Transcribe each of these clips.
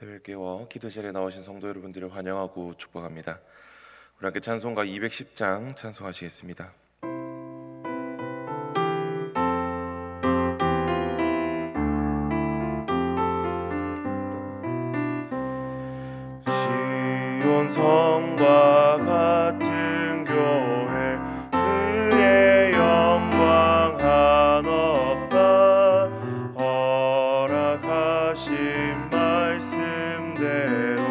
새벽 깨워 기도실에 나오신 성도 여러분들을 환영하고 축복합니다. 우리 함께 찬송가 210장 찬송하시겠습니다. 시온 성과 같은 교회 그의 영광 한없다 허락하신 말씀대로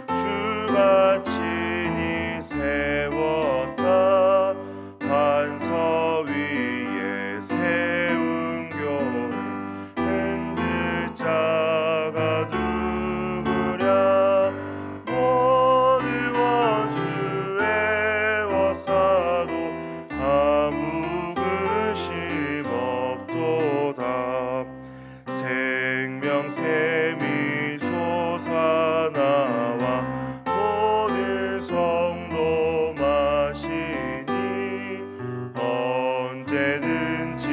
주가 친히 세웠다 반석 위에 세운 교회 흔들 자가 누구랴 모든 원수 애워싸도 아무 근심 없도다 생명샘이 솟아나와 모든 성도 마시니 언제든지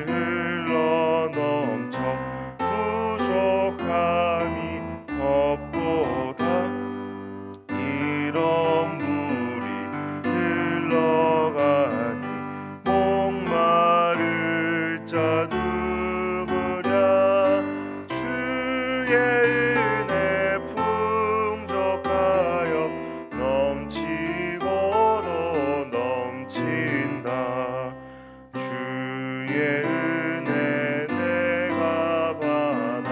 흘러넘쳐 부족함이 없도다 이런 물이 흘러가니 목마를 자 누구랴 주의 은혜 풍족하여 넘치고도 넘친다 주의 은혜 내가 받아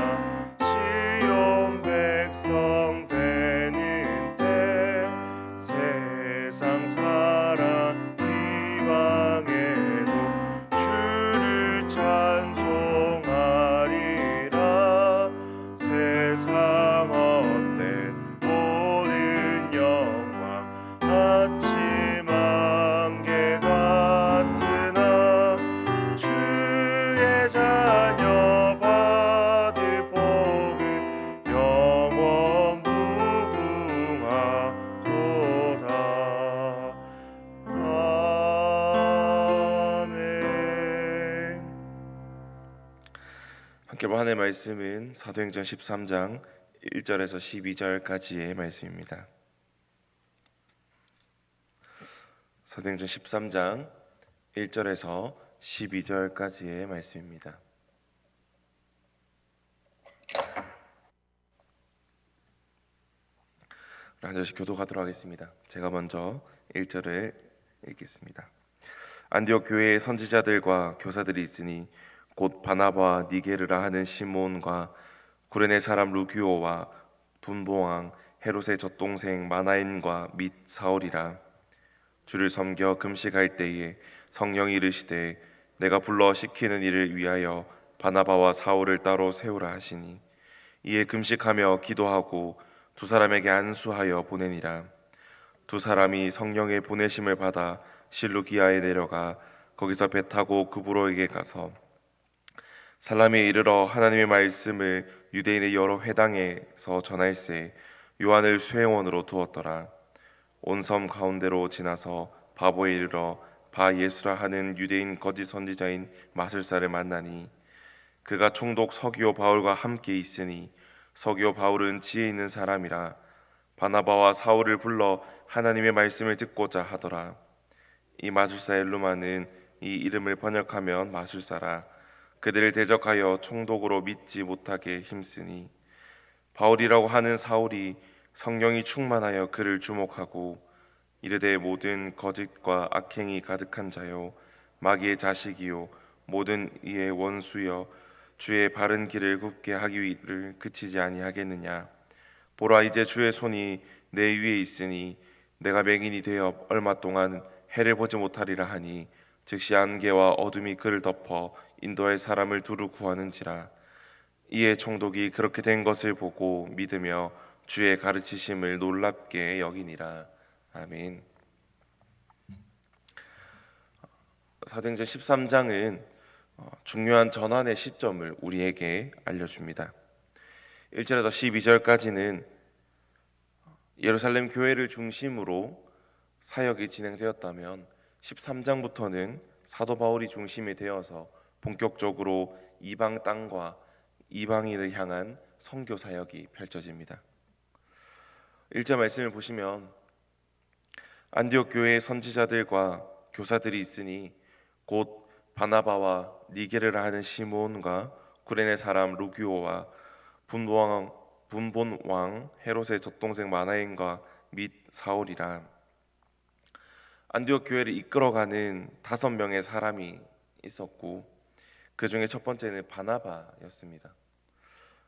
시온 백성 되는 때 세상 사람 이방에도 주를 찬송하리라 세상 헛된 모든 영광 아침 안개 같으나 주의 자녀 받을 복은 영원 무궁하도다. 아멘. 함께 본 하나님의 말씀은 사도행전 13장 1절에서 12절까지의 말씀입니다. 사도행전 13장 1절에서 12절까지의 말씀입니다. 한 절씩 교독하도록 하겠습니다. 제가 먼저 1절을 읽겠습니다. 안디옥 교회에 선지자들과 교사들이 있으니 곧 바나바와 니게르라 하는 시몬과 구레네 사람 루기오와 분보왕 헤롯의 젖동생 마나엔과 및 사울이라. 주를 섬겨 금식할 때에 성령이 이르시되 내가 불러 시키는 일을 위하여 바나바와 사울을 따로 세우라 하시니 이에 금식하며 기도하고 두 사람에게 안수하여 보내니라. 두 사람이 성령의 보내심을 받아 실루기아에 내려가 거기서 배 타고 구브로에게 가서 살라미에 이르러 하나님의 말씀을 유대인의 여러 회당에서 전할세 요한을 수행원으로 두었더라. 온 섬 가운데로 지나서 바보에 이르러 바 예수라 하는 유대인 거짓 선지자인 마술사를 만나니 그가 총독 서기오 바울과 함께 있으니 서기오 바울은 지혜 있는 사람이라 바나바와 사울을 불러 하나님의 말씀을 듣고자 하더라. 이 마술사 엘루마는 이 이름을 번역하면 마술사라. 그들을 대적하여 총독으로 믿지 못하게 힘쓰니 바울이라고 하는 사울이 성령이 충만하여 그를 주목하고 이르되 모든 거짓과 악행이 가득한 자요 마귀의 자식이요 모든 이의 원수여 주의 바른 길을 굽게 하기를 그치지 아니하겠느냐. 보라 이제 주의 손이 내 위에 있으니 내가 맹인이 되어 얼마 동안 해를 보지 못하리라 하니 즉시 안개와 어둠이 그를 덮어 인도할 사람을 두루 구하는지라. 이에 총독이 그렇게 된 것을 보고 믿으며 주의 가르치심을 놀랍게 여기니라. 아멘. 사도행전 13장은 중요한 전환의 시점을 우리에게 알려줍니다. 1절에서 12절까지는 예루살렘 교회를 중심으로 사역이 진행되었다면 13장부터는 사도 바울이 중심이 되어서 본격적으로 이방 땅과 이방인을 향한 선교 사역이 펼쳐집니다. 1절 말씀을 보시면 안디옥 교회의 선지자들과 교사들이 있으니 곧 바나바와 니게르라 하는 시몬과 구레네 사람 루기오와 분본 왕 헤롯의 젖동생 마나엔과 및 사울이라. 안디옥 교회를 이끌어가는 5명의 사람이 있었고 그 중에 첫 번째는 바나바였습니다.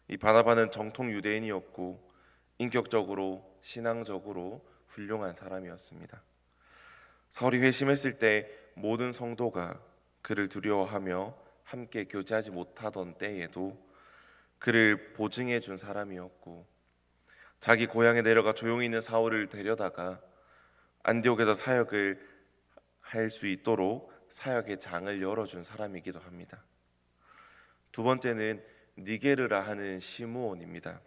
이 바나바는 정통 유대인이었고 인격적으로 신앙적으로 훌륭한 사람이었습니다. 설이 회심했을 때 모든 성도가 그를 두려워하며 함께 교제하지 못하던 때에도 그를 보증해 준 사람이었고 자기 고향에 내려가 조용히 있는 사울을 데려다가 안디옥에서 사역을 할 수 있도록 사역의 장을 열어준 사람이기도 합니다. 두 번째는 니게르라 하는 시므온입니다.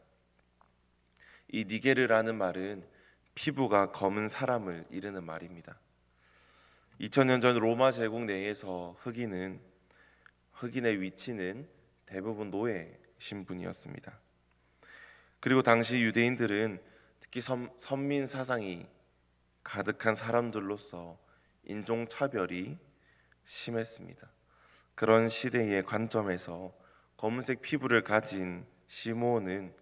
이 니게르라는 말은 피부가 검은 사람을 이르는 말입니다. 2000년 전 로마 제국 내에서 흑인의 위치는 대부분 노예 신분이었습니다. 그리고 당시 유대인들은 특히 선민 사상이 가득한 사람들로서 인종차별이 심했습니다. 그런 시대의 관점에서 검은색 피부를 가진 시므온은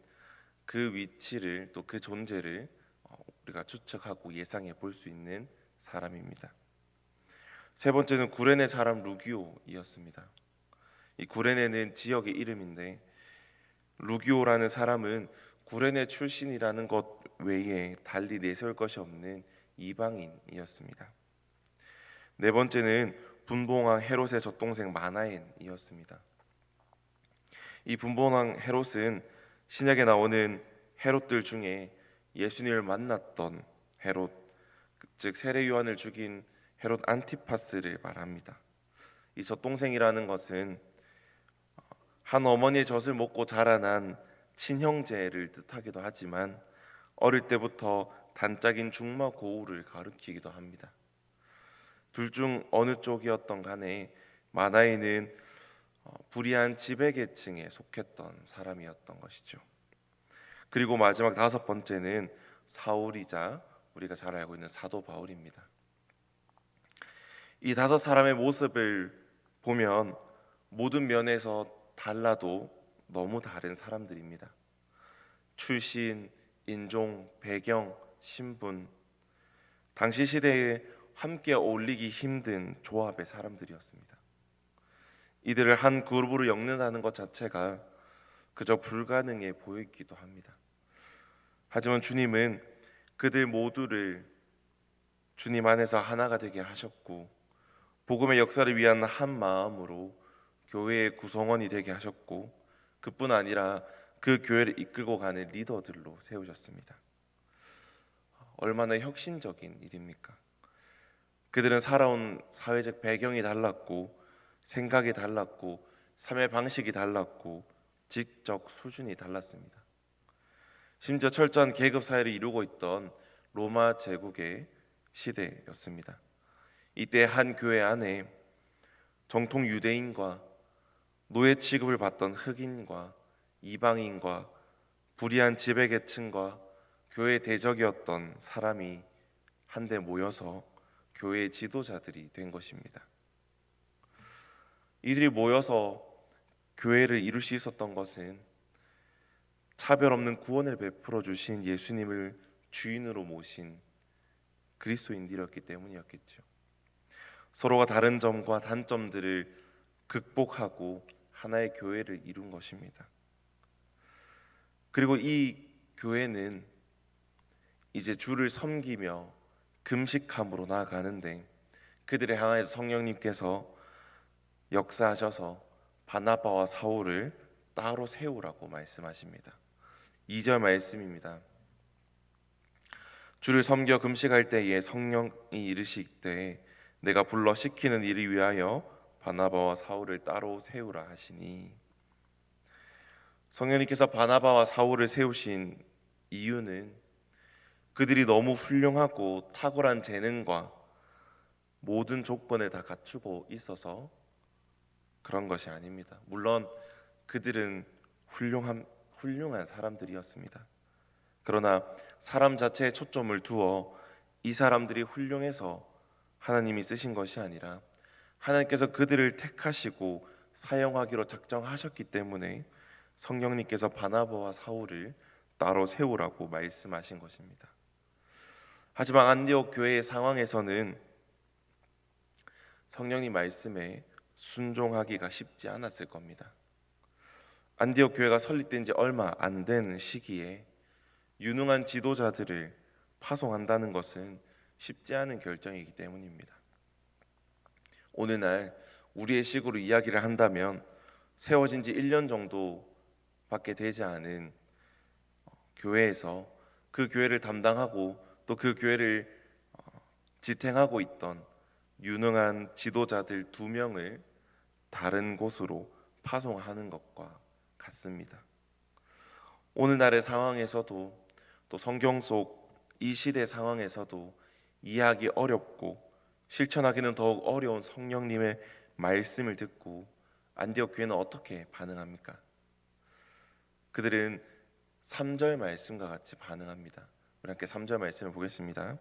그 위치를 또 그 존재를 우리가 추측하고 예상해 볼 수 있는 사람입니다. 세 번째는 구레네 사람 루기오이었습니다. 이 구레네는 지역의 이름인데 루기오라는 사람은 구레네 출신이라는 것 외에 달리 내세울 것이 없는 이방인이었습니다. 네 번째는 분봉왕 헤롯의 젖동생 마나엔이었습니다. 이 분봉왕 헤롯은 신약에 나오는 헤롯들 중에 예수님을 만났던 헤롯, 즉 세례 요한을 죽인 헤롯 안티파스를 말합니다. 이 젖동생이라는 것은 한 어머니의 젖을 먹고 자라난 친형제를 뜻하기도 하지만 어릴 때부터 단짝인 중마 고우를 가리키기도 합니다. 둘 중 어느 쪽이었던 간에 마나이는 불의한 지배계층에 속했던 사람이었던 것이죠. 그리고 마지막 5번째는 사울이자 우리가 잘 알고 있는 사도 바울입니다. 이 5사람의 모습을 보면 모든 면에서 달라도 너무 다른 사람들입니다. 출신, 인종, 배경, 신분, 당시 시대에 함께 어울리기 힘든 조합의 사람들이었습니다. 이들을 한 그룹으로 엮는다는 것 자체가 그저 불가능해 보이기도 합니다. 하지만 주님은 그들 모두를 주님 안에서 하나가 되게 하셨고 복음의 역사를 위한 한 마음으로 교회의 구성원이 되게 하셨고 그뿐 아니라 그 교회를 이끌고 가는 리더들로 세우셨습니다. 얼마나 혁신적인 일입니까? 그들은 살아온 사회적 배경이 달랐고 생각이 달랐고 삶의 방식이 달랐고 지적 수준이 달랐습니다. 심지어 철저한 계급 사회를 이루고 있던 로마 제국의 시대였습니다. 이때 한 교회 안에 정통 유대인과 노예 취급을 받던 흑인과 이방인과 불의한 지배계층과 교회 대적이었던 사람이 한데 모여서 교회의 지도자들이 된 것입니다. 이들이 모여서 교회를 이룰 수 있었던 것은 차별 없는 구원을 베풀어 주신 예수님을 주인으로 모신 그리스도인들이었기 때문이었겠죠. 서로가 다른 점과 단점들을 극복하고 하나의 교회를 이룬 것입니다. 그리고 이 교회는 이제 주를 섬기며 금식함으로 나아가는데 그들을 향하여 성령님께서 역사하셔서 바나바와 사울을 따로 세우라고 말씀하십니다. 2절 말씀입니다. 주를 섬겨 금식할 때에 성령이 이르시되 내가 불러 시키는 일을 위하여 바나바와 사울을 따로 세우라 하시니, 성령님께서 바나바와 사울을 세우신 이유는 그들이 너무 훌륭하고 탁월한 재능과 모든 조건을 다 갖추고 있어서 그런 것이 아닙니다. 물론 그들은 훌륭한 사람들이었습니다. 그러나 사람 자체에 초점을 두어 이 사람들이 훌륭해서 하나님이 쓰신 것이 아니라 하나님께서 그들을 택하시고 사용하기로 작정하셨기 때문에 성령님께서 바나바와 사울을 따로 세우라고 말씀하신 것입니다. 하지만 안디옥 교회의 상황에서는 성령님 말씀에 순종하기가 쉽지 않았을 겁니다. 안디옥 교회가 설립된 지 얼마 안 된 시기에 유능한 지도자들을 파송한다는 것은 쉽지 않은 결정이기 때문입니다. 오늘날 우리의 식으로 이야기를 한다면 세워진 지 1년 정도밖에 되지 않은 교회에서 그 교회를 담당하고 또 그 교회를 지탱하고 있던 유능한 지도자들 2명을 다른 곳으로 파송하는 것과 같습니다. 오늘날의 상황에서도 또 성경 속 이 시대 상황에서도 이해하기 어렵고 실천하기는 더욱 어려운 성령님의 말씀을 듣고 안디옥 교회는 어떻게 반응합니까? 그들은 3절 말씀과 같이 반응합니다. 우리 함께 3절 말씀을 보겠습니다.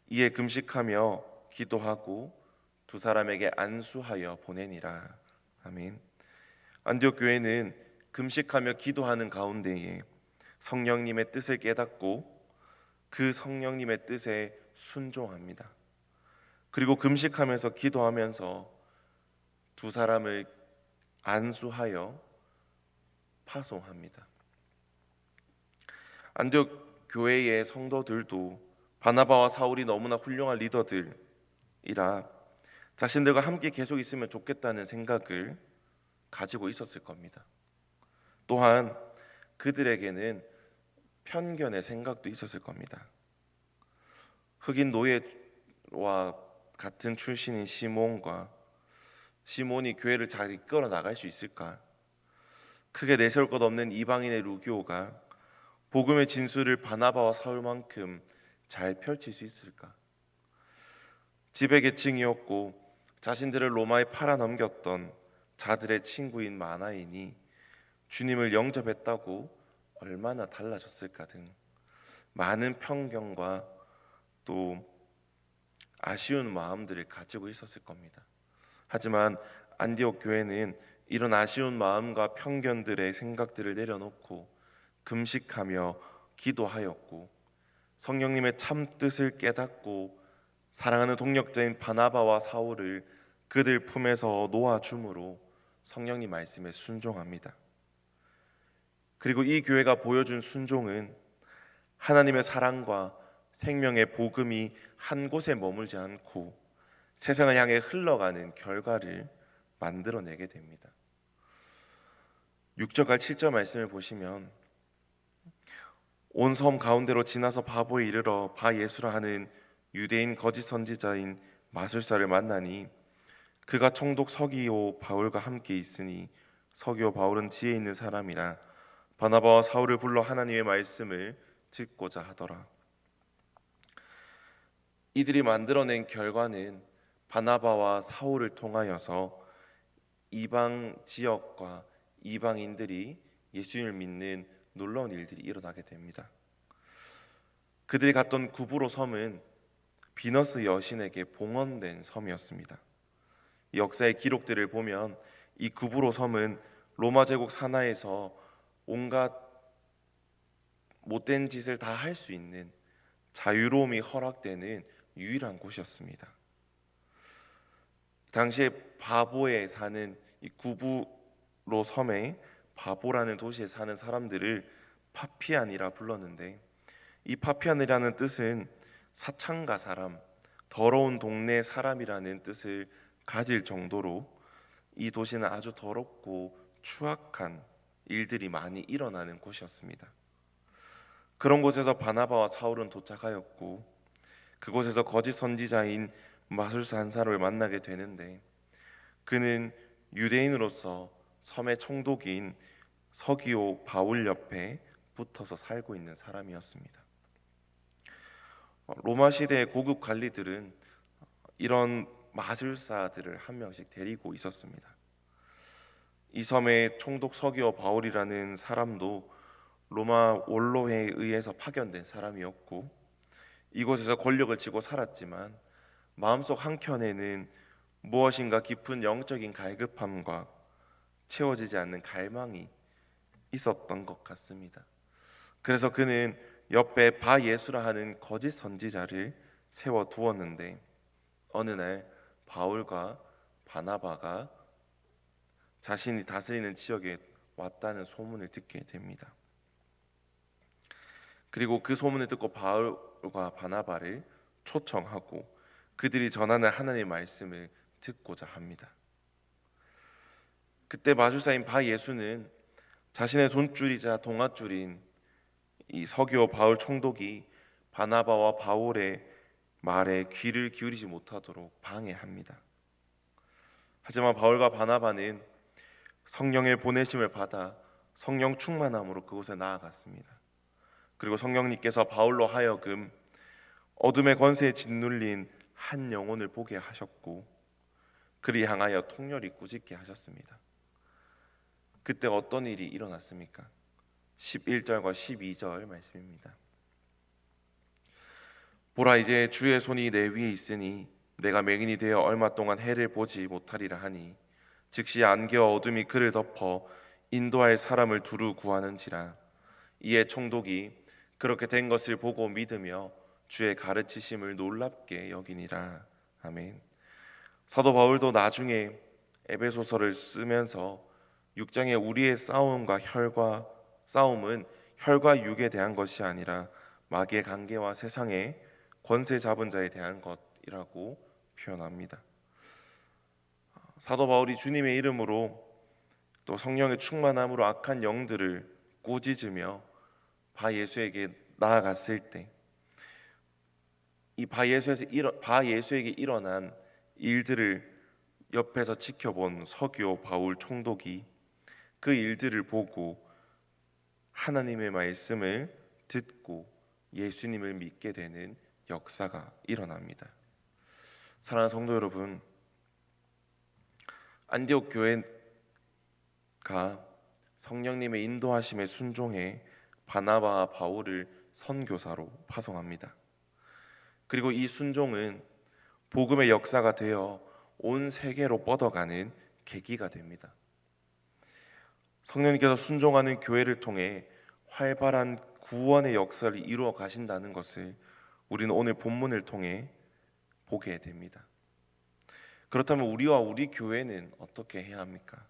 이에 금식하며 기도하고 2 사람에게 안수하여 보내니라. 아멘. 안디옥 교회는 금식하며 기도하는 가운데에 성령님의 뜻을 깨닫고 그 성령님의 뜻에 순종합니다. 그리고 금식하면서 기도하면서 2 사람을 안수하여 파송합니다. 안디옥 교회의 성도들도 바나바와 사울이 너무나 훌륭한 리더들이라 자신들과 함께 계속 있으면 좋겠다는 생각을 가지고 있었을 겁니다. 또한 그들에게는 편견의 생각도 있었을 겁니다. 흑인 노예와 같은 출신인 시몬이 교회를 잘 이끌어 나갈 수 있을까? 크게 내세울 것 없는 이방인의 루기오가 복음의 진수를 바나바와 사울만큼 잘 펼칠 수 있을까? 지배계층이었고 자신들을 로마에 팔아넘겼던 자들의 친구인 마나인이 주님을 영접했다고 얼마나 달라졌을까 등 많은 편견과 또 아쉬운 마음들을 가지고 있었을 겁니다. 하지만 안디옥 교회는 이런 아쉬운 마음과 편견들의 생각들을 내려놓고 금식하며 기도하였고 성령님의 참 뜻을 깨닫고 사랑하는 동력자인 바나바와 사울을 그들 품에서 놓아줌으로 성령님 말씀에 순종합니다. 그리고 이 교회가 보여준 순종은 하나님의 사랑과 생명의 복음이 한 곳에 머물지 않고 세상을 향해 흘러가는 결과를 만들어내게 됩니다. 6절과 7절 말씀을 보시면 온 섬 가운데로 지나서 바보에 이르러 바 예수라 하는 유대인 거짓 선지자인 마술사를 만나니 그가 총독 서기오 바울과 함께 있으니 서기오 바울은 지혜 있는 사람이라 바나바와 사울을 불러 하나님의 말씀을 듣고자 하더라. 이들이 만들어낸 결과는 바나바와 사울을 통하여서 이방 지역과 이방인들이 예수님을 믿는 놀라운 일들이 일어나게 됩니다. 그들이 갔던 구브로 섬은 비너스 여신에게 봉헌된 섬이었습니다. 역사의 기록들을 보면 이 구브로 섬은 로마 제국 산하에서 온갖 못된 짓을 다 할 수 있는 자유로움이 허락되는 유일한 곳이었습니다. 당시에 바보에 사는 이 구브로 섬에 바보라는 도시에 사는 사람들을 파피안이라 불렀는데 이 파피안이라는 뜻은 사창가 사람, 더러운 동네 사람이라는 뜻을 가질 정도로 이 도시는 아주 더럽고 추악한 일들이 많이 일어나는 곳이었습니다. 그런 곳에서 바나바와 사울은 도착하였고 그곳에서 거짓 선지자인 마술사 한 사람을 만나게 되는데 그는 유대인으로서 섬의 총독인 서기오 바울 옆에 붙어서 살고 있는 사람이었습니다. 로마 시대의 고급 관리들은 이런 마술사들을 한 명씩 데리고 있었습니다. 이 섬의 총독 서기오 바울이라는 사람도 로마 원로에 의해서 파견된 사람이었고 이곳에서 권력을 쥐고 살았지만 마음속 한켠에는 무엇인가 깊은 영적인 갈급함과 채워지지 않는 갈망이 있었던 것 같습니다. 그래서 그는 옆에 바 예수라 하는 거짓 선지자를 세워 두었는데 어느 날 바울과 바나바가 자신이 다스리는 지역에 왔다는 소문을 듣게 됩니다. 그리고 그 소문을 듣고 바울과 바나바를 초청하고 그들이 전하는 하나님의 말씀을 듣고자 합니다. 그때 마술사인 바 예수는 자신의 돈줄이자 동아줄인 이 서기오 바울 총독이 바나바와 바울의 말에 귀를 기울이지 못하도록 방해합니다. 하지만 바울과 바나바는 성령의 보내심을 받아 성령 충만함으로 그곳에 나아갔습니다. 그리고 성령님께서 바울로 하여금 어둠의 권세에 짓눌린 한 영혼을 보게 하셨고 그리 향하여 통렬히 꾸짖게 하셨습니다. 그때 어떤 일이 일어났습니까? 11절과 12절 말씀입니다. 보라, 이제 주의 손이 내 위에 있으니 내가 맹인이 되어 얼마 동안 해를 보지 못하리라 하니 즉시 안개와 어둠이 그를 덮어 인도할 사람을 두루 구하는지라. 이에 총독이 그렇게 된 것을 보고 믿으며 주의 가르치심을 놀랍게 여기니라. 아멘. 사도 바울도 나중에 에베소서를 쓰면서 6장에 우리의 싸움은 혈과 육에 대한 것이 아니라 마귀의 관계와 세상의 권세 잡은 자에 대한 것이라고 표현합니다. 사도 바울이 주님의 이름으로 또 성령의 충만함으로 악한 영들을 꾸짖으며 바 예수에게 나아갔을 때 이 바 예수에게 일어난 일들을 옆에서 지켜본 서기오 바울 총독이 그 일들을 보고 하나님의 말씀을 듣고 예수님을 믿게 되는 역사가 일어납니다. 사랑하는 성도 여러분, 안디옥 교회가 성령님의 인도하심에 순종해 바나바와 바울을 선교사로 파송합니다. 그리고 이 순종은 복음의 역사가 되어 온 세계로 뻗어가는 계기가 됩니다. 성령님께서 순종하는 교회를 통해 활발한 구원의 역사를 이루어 가신다는 것을 우리는 오늘 본문을 통해 보게 됩니다. 그렇다면 우리와 우리 교회는 어떻게 해야 합니까?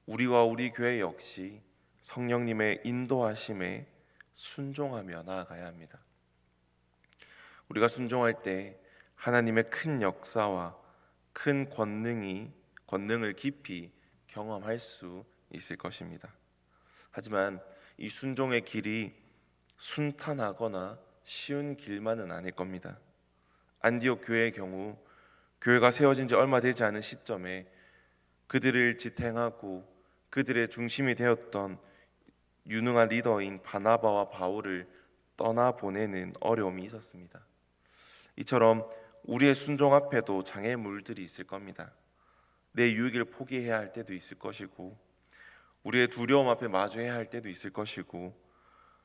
우리와 우리 교회 역시 성령님의 인도하심에 순종하며 나아가야 합니다. 우리가 순종할 때 하나님의 큰 역사와 큰 권능을 깊이 경험할 수 있을 것입니다. 하지만 이 순종의 길이 순탄하거나 쉬운 길만은 아닐 겁니다. 안디옥 교회의 경우 교회가 세워진 지 얼마 되지 않은 시점에 그들을 지탱하고 그들의 중심이 되었던 유능한 리더인 바나바와 바울을 떠나보내는 어려움이 있었습니다. 이처럼 우리의 순종 앞에도 장애물들이 있을 겁니다. 내 유익을 포기해야 할 때도 있을 것이고 우리의 두려움 앞에 마주해야 할 때도 있을 것이고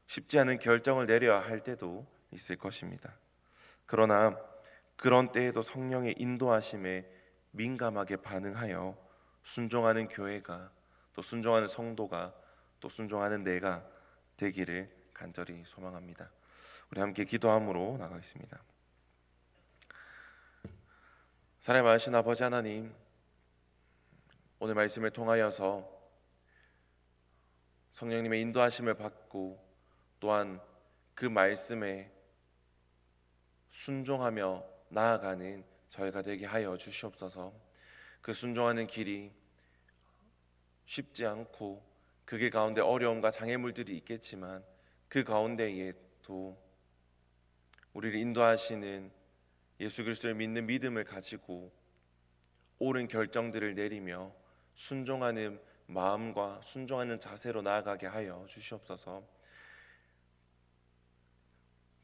쉽지 않은 결정을 내려야 할 때도 있을 것입니다. 그러나 그런 때에도 성령의 인도하심에 민감하게 반응하여 순종하는 교회가 또 순종하는 성도가 또 순종하는 내가 되기를 간절히 소망합니다. 우리 함께 기도함으로 나가겠습니다. 사랑의 많으신 아버지 하나님, 오늘 말씀을 통하여서 성령님의 인도하심을 받고 또한 그 말씀에 순종하며 나아가는 저희가 되게 하여 주시옵소서. 그 순종하는 길이 쉽지 않고 그 길 가운데 어려움과 장애물들이 있겠지만 그 가운데에도 우리를 인도하시는 예수 그리스도를 믿는 믿음을 가지고 옳은 결정들을 내리며 순종하는 마음과 순종하는 자세로 나아가게 하여 주시옵소서.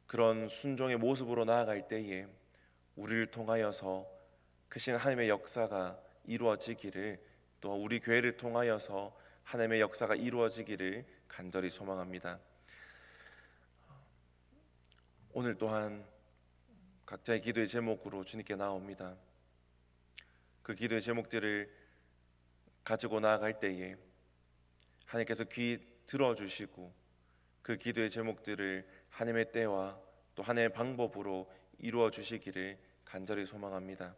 그런 순종의 모습으로 나아갈 때에 우리를 통하여서 크신 하나님의 역사가 이루어지기를 또 우리 교회를 통하여서 하나님의 역사가 이루어지기를 간절히 소망합니다. 오늘 또한 각자의 기도의 제목으로 주님께 나옵니다. 그 기도의 제목들을 가지고 나아갈 때에 하나님께서 귀 들어주시고 그 기도의 제목들을 하나님의 때와 또 하나님의 방법으로 이루어 주시기를 간절히 소망합니다.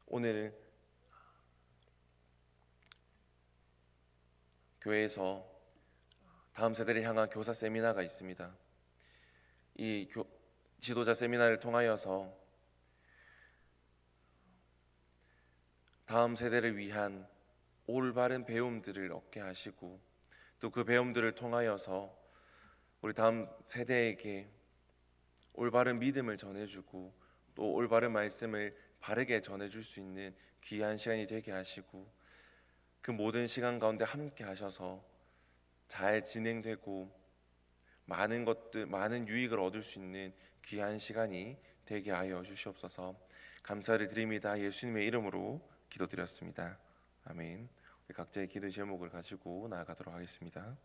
오늘 교회에서 다음 세대를 향한 교사 세미나가 있습니다. 이 지도자 세미나를 통하여서 다음 세대를 위한 올바른 배움들을 얻게 하시고 또 그 배움들을 통하여서 우리 다음 세대에게 올바른 믿음을 전해주고 또 올바른 말씀을 바르게 전해줄 수 있는 귀한 시간이 되게 하시고 그 모든 시간 가운데 함께 하셔서 잘 진행되고 많은 유익을 얻을 수 있는 귀한 시간이 되게 하여 주시옵소서. 감사를 드립니다. 예수님의 이름으로 기도드렸습니다. 아멘. 우리 각자의 기도 제목을 가지고 나아가도록 하겠습니다.